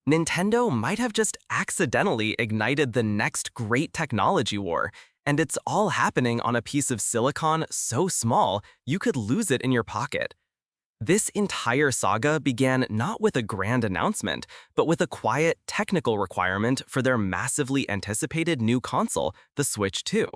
Nintendo might have just accidentally ignited the next great technology war, and it's all happening on a piece of silicon so small you could lose it in your pocket. This entire saga began not with a grand announcement, but with a quiet technical requirement for their massively anticipated new console, the Switch 2.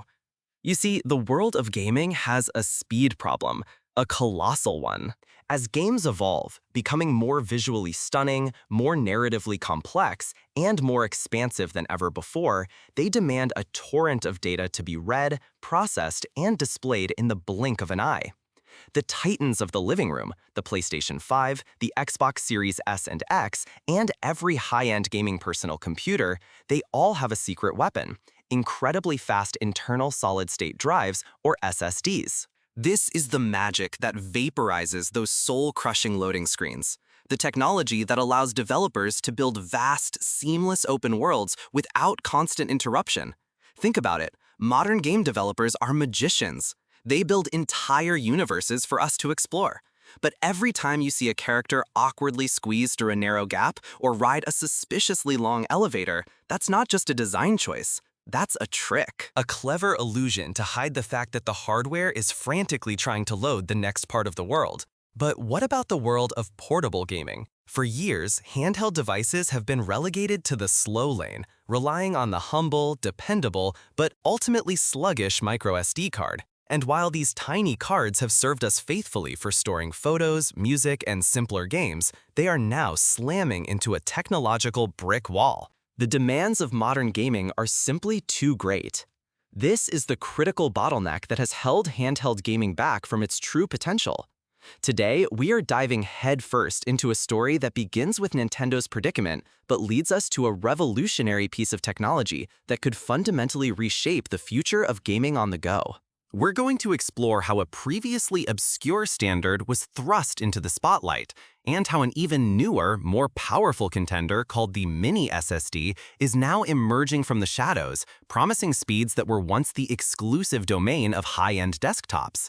You see, the world of gaming has a speed problem, a colossal one. As games evolve, becoming more visually stunning, more narratively complex, and more expansive than ever before, they demand a torrent of data to be read, processed, and displayed in the blink of an eye. The titans of the living room, the PlayStation 5, the Xbox Series S and X, and every high-end gaming personal computer, they all have a secret weapon: incredibly fast internal solid-state drives, or SSDs. This is the magic that vaporizes those soul-crushing loading screens. The technology that allows developers to build vast, seamless open worlds without constant interruption. Think about it. Modern game developers are magicians. They build entire universes for us to explore. But every time you see a character awkwardly squeeze through a narrow gap or ride a suspiciously long elevator, that's not just a design choice. That's a trick. A clever illusion to hide the fact that the hardware is frantically trying to load the next part of the world. But what about the world of portable gaming? For years, handheld devices have been relegated to the slow lane, relying on the humble, dependable, but ultimately sluggish microSD card. And while these tiny cards have served us faithfully for storing photos, music, and simpler games, they are now slamming into a technological brick wall. The demands of modern gaming are simply too great. This is the critical bottleneck that has held handheld gaming back from its true potential. Today, we are diving headfirst into a story that begins with Nintendo's predicament, but leads us to a revolutionary piece of technology that could fundamentally reshape the future of gaming on the go. We're going to explore how a previously obscure standard was thrust into the spotlight, and how an even newer, more powerful contender called the Mini SSD is now emerging from the shadows, promising speeds that were once the exclusive domain of high-end desktops.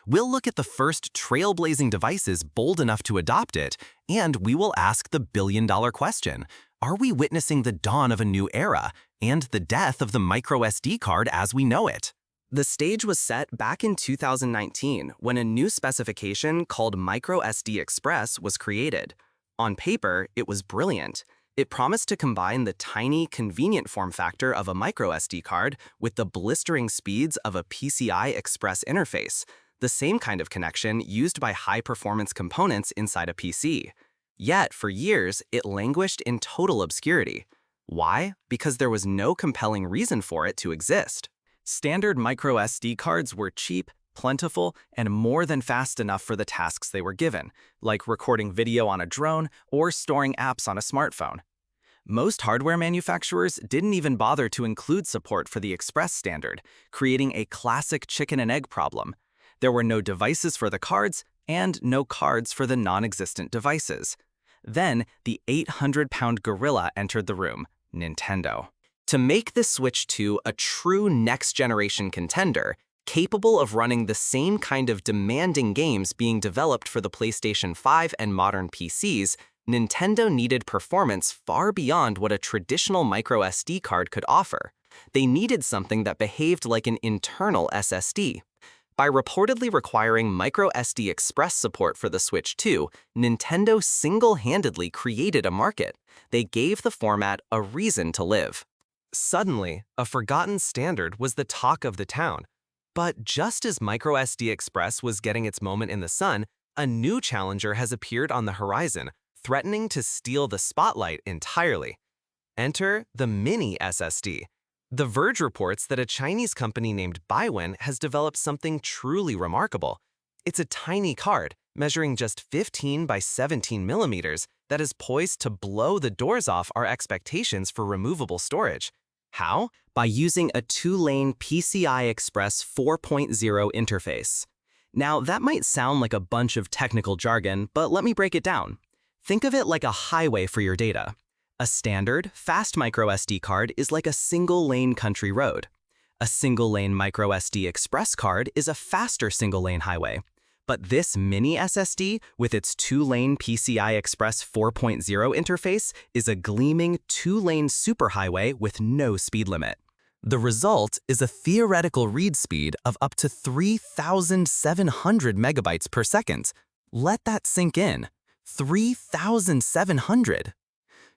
We'll look at the first trailblazing devices bold enough to adopt it, and we will ask the billion-dollar question: are we witnessing the dawn of a new era and the death of the microSD card as we know it? The stage was set back in 2019 when a new specification called microSD Express was created. On paper, it was brilliant. It promised to combine the tiny, convenient form factor of a microSD card with the blistering speeds of a PCI Express interface, the same kind of connection used by high-performance components inside a PC. Yet, for years, it languished in total obscurity. Why? Because there was no compelling reason for it to exist. Standard microSD cards were cheap, plentiful, and more than fast enough for the tasks they were given, like recording video on a drone or storing apps on a smartphone. Most hardware manufacturers didn't even bother to include support for the Express standard, creating a classic chicken and egg problem. There were no devices for the cards and no cards for the non-existent devices. Then, the 800-pound gorilla entered the room: Nintendo. To make the Switch 2 a true next-generation contender, capable of running the same kind of demanding games being developed for the PlayStation 5 and modern PCs, Nintendo needed performance far beyond what a traditional microSD card could offer. They needed something that behaved like an internal SSD. By reportedly requiring microSD Express support for the Switch 2, Nintendo single-handedly created a market. They gave the format a reason to live. Suddenly, a forgotten standard was the talk of the town. But just as microSD Express was getting its moment in the sun, a new challenger has appeared on the horizon, threatening to steal the spotlight entirely. Enter the Mini SSD. The Verge reports that a Chinese company named Baiwen has developed something truly remarkable. It's a tiny card, measuring just 15 by 17 millimeters, that is poised to blow the doors off our expectations for removable storage. How? By using a two-lane PCI Express 4.0 interface. Now, that might sound like a bunch of technical jargon, but let me break it down. Think of it like a highway for your data. A standard, fast microSD card is like a single-lane country road. A single-lane microSD Express card is a faster single-lane highway. But this Mini SSD, with its 2-lane PCI Express 4.0 interface, is a gleaming 2-lane superhighway with no speed limit. The result is a theoretical read speed of up to 3,700 megabytes per second. Let that sink in. 3,700.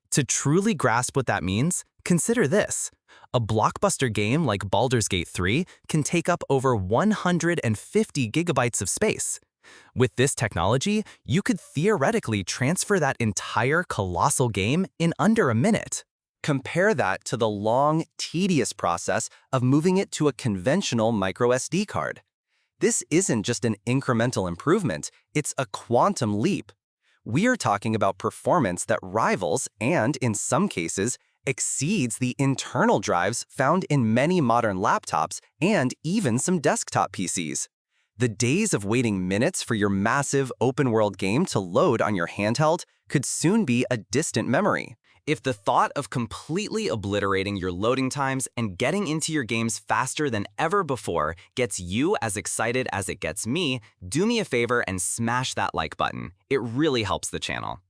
To truly grasp what that means, consider this. A blockbuster game like Baldur's Gate 3 can take up over 150 gigabytes of space. With this technology, you could theoretically transfer that entire colossal game in under a minute. Compare that to the long, tedious process of moving it to a conventional microSD card. This isn't just an incremental improvement, it's a quantum leap. We are talking about performance that rivals and, in some cases, exceeds the internal drives found in many modern laptops and even some desktop PCs. The days of waiting minutes for your massive open-world game to load on your handheld could soon be a distant memory. If the thought of completely obliterating your loading times and getting into your games faster than ever before gets you as excited as it gets me, do me a favor and smash that like button. It really helps the channel.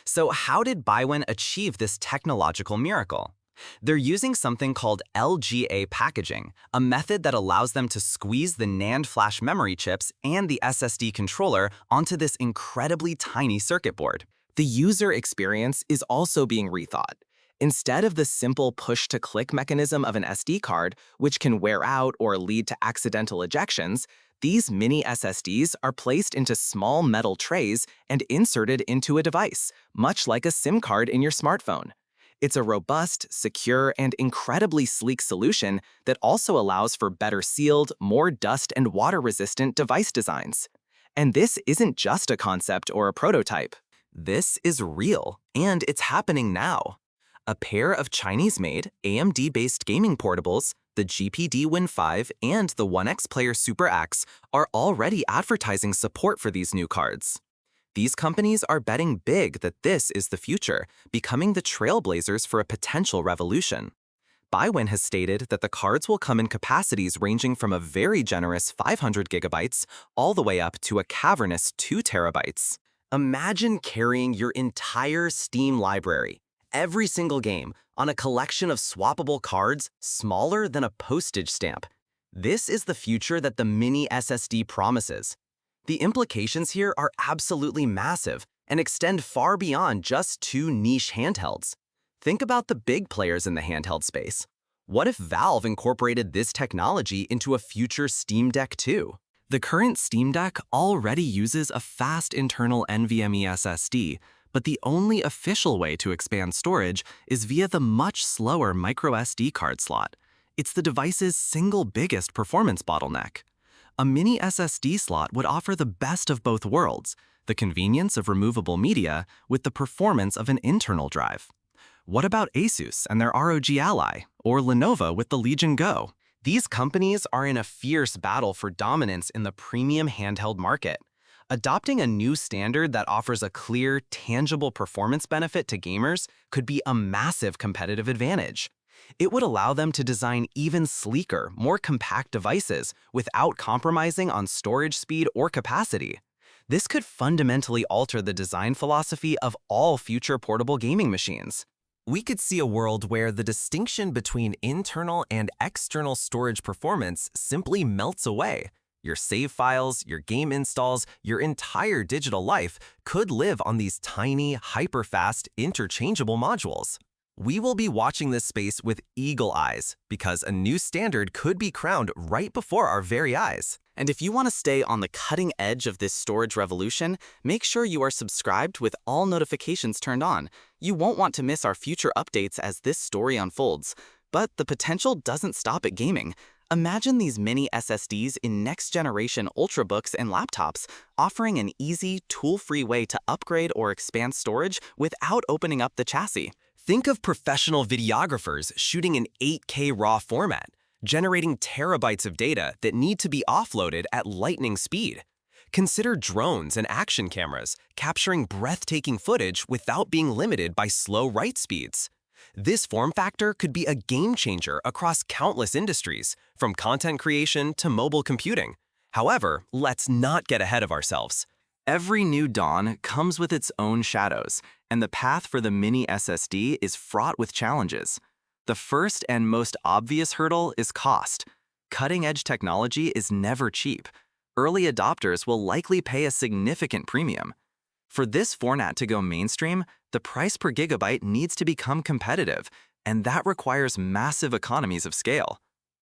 So how did ByWin achieve this technological miracle? They're using something called LGA packaging, a method that allows them to squeeze the NAND flash memory chips and the SSD controller onto this incredibly tiny circuit board. The user experience is also being rethought. Instead of the simple push-to-click mechanism of an SD card, which can wear out or lead to accidental ejections, these Mini SSDs are placed into small metal trays and inserted into a device, much like a SIM card in your smartphone. It's a robust, secure, and incredibly sleek solution that also allows for better sealed, more dust and water-resistant device designs. And this isn't just a concept or a prototype. This is real, and it's happening now. A pair of Chinese-made, AMD-based gaming portables, the GPD Win 5 and the 1X Player Super X, are already advertising support for these new cards. These companies are betting big that this is the future, becoming the trailblazers for a potential revolution. ByWin has stated that the cards will come in capacities ranging from a very generous 500 gigabytes all the way up to a cavernous 2 terabytes. Imagine carrying your entire Steam library, every single game, on a collection of swappable cards smaller than a postage stamp. This is the future that the Mini SSD promises. The implications here are absolutely massive and extend far beyond just 2 niche handhelds. Think about the big players in the handheld space. What if Valve incorporated this technology into a future Steam Deck 2? The current Steam Deck already uses a fast internal NVMe SSD, but the only official way to expand storage is via the much slower microSD card slot. It's the device's single biggest performance bottleneck. A Mini SSD slot would offer the best of both worlds, the convenience of removable media with the performance of an internal drive. What about Asus and their ROG Ally, or Lenovo with the Legion Go? These companies are in a fierce battle for dominance in the premium handheld market. Adopting a new standard that offers a clear, tangible performance benefit to gamers could be a massive competitive advantage. It would allow them to design even sleeker, more compact devices without compromising on storage speed or capacity. This could fundamentally alter the design philosophy of all future portable gaming machines. We could see a world where the distinction between internal and external storage performance simply melts away. Your save files, your game installs, your entire digital life could live on these tiny, hyper-fast, interchangeable modules. We will be watching this space with eagle eyes because a new standard could be crowned right before our very eyes. And if you want to stay on the cutting edge of this storage revolution, make sure you are subscribed with all notifications turned on. You won't want to miss our future updates as this story unfolds. But the potential doesn't stop at gaming. Imagine these Mini SSDs in next-generation ultrabooks and laptops, offering an easy, tool-free way to upgrade or expand storage without opening up the chassis. Think of professional videographers shooting in 8K RAW format, generating terabytes of data that need to be offloaded at lightning speed. Consider drones and action cameras capturing breathtaking footage without being limited by slow write speeds. This form factor could be a game changer across countless industries, from content creation to mobile computing. However, let's not get ahead of ourselves. Every new dawn comes with its own shadows, and the path for the Mini SSD is fraught with challenges. The first and most obvious hurdle is cost. Cutting-edge technology is never cheap. Early adopters will likely pay a significant premium. For this format to go mainstream, the price per gigabyte needs to become competitive, and that requires massive economies of scale.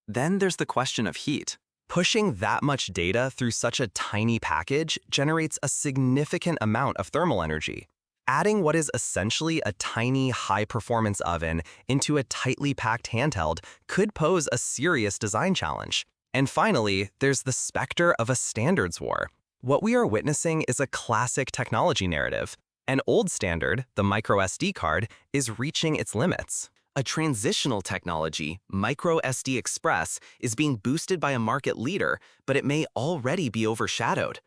Then there's the question of heat. Pushing that much data through such a tiny package generates a significant amount of thermal energy. Adding what is essentially a tiny, high-performance oven into a tightly packed handheld could pose a serious design challenge. And finally, there's the specter of a standards war. What we are witnessing is a classic technology narrative. An old standard, the microSD card, is reaching its limits. A transitional technology, microSD Express, is being boosted by a market leader, but it may already be overshadowed.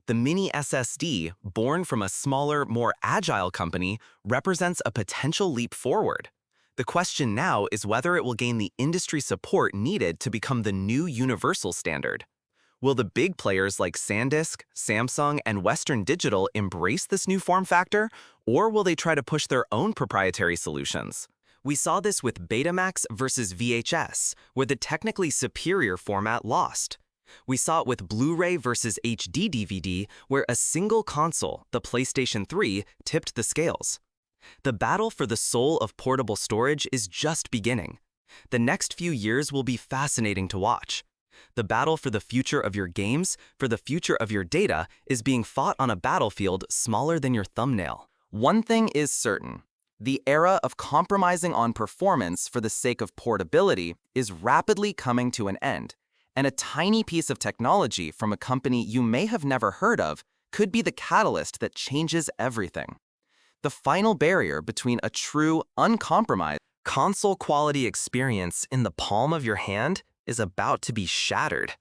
The Mini SSD, born from a smaller, more agile company, represents a potential leap forward. The question now is whether it will gain the industry support needed to become the new universal standard. Will the big players like SanDisk, Samsung, and Western Digital embrace this new form factor, or will they try to push their own proprietary solutions? We saw this with Betamax versus VHS, where the technically superior format lost. We saw it with Blu-ray versus HD DVD, where a single console, the PlayStation 3, tipped the scales. The battle for the soul of portable storage is just beginning. The next few years will be fascinating to watch. The battle for the future of your games, for the future of your data, is being fought on a battlefield smaller than your thumbnail. One thing is certain. The era of compromising on performance for the sake of portability is rapidly coming to an end, and a tiny piece of technology from a company you may have never heard of could be the catalyst that changes everything. The final barrier between a true, uncompromised console-quality experience in the palm of your hand is about to be shattered.